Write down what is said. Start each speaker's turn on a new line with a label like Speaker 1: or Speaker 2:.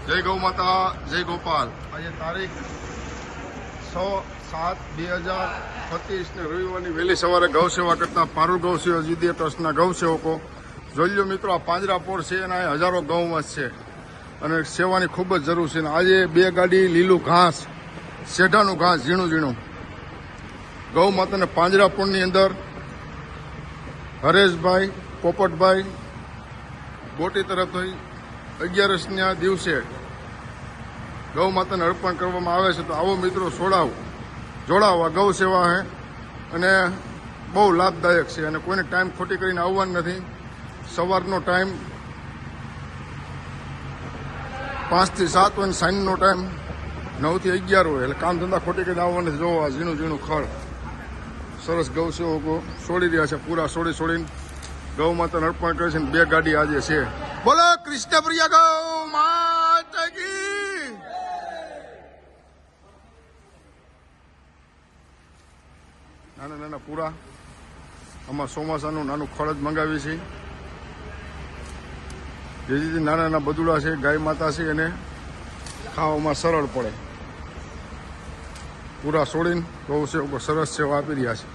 Speaker 1: જય ગૌ માતા, જય ગોપાલ। આજે તારીખ 6/7/2025 ને રવિવારની વહેલી સવારે ગૌ સેવા કરતા પારુલ ગૌ સેવા વિદ્યા ટ્રસ્ટના ગૌ સેવકો જોઈ લો મિત્રો, આ પાંજરાપોળ છે અને હજારો ગૌવંશ છે અને સેવાની ખૂબ જ જરૂર છે। આજે 2 ગાડી લીલું ઘાસ, શેઢાનું ઘાસ ઝીણું ઝીણું ગૌ માતાને પાંજરાપોળની અંદર હરેશભાઈ પોપટભાઈ બોટી તરફથી 11ના દિવસે ગૌ માતાને અર્પણ કરવામાં આવે છે। તો આવો મિત્રો જોડાવો, ગૌ સેવા છે અને બહુ લાભદાયક છે અને કોઈને ટાઈમ ખોટી કરીને આવવાનું નથી। સવારનો ટાઈમ 5 થી 7 હોય ને સાંજનો ટાઈમ 9 થી 11 હોય, એટલે કામ ધંધા ખોટી કરીને આવવાનું નથી। જોવા ઝીણું ઝીણું ખડ સરસ ગૌ સેવકો છોડી રહ્યા છે, પૂરા છોડીને ગૌ માતાને અર્પણ કરે છે। 2 ગાડી આજે છે। બોલો કૃષ્ણ પ્રિય ગૌ માતા કી। નાના નાના પૂરા આમાં ચોમાસાનું નાનું ખડ જ મંગાવી છે, જેથી નાના નાના બદુડા છે, ગાય માતા છે અને ખાવામાં સરળ પડે। પૂરા છોડીને ગૌ સેવકો સરસ સેવા આપી રહ્યા છે।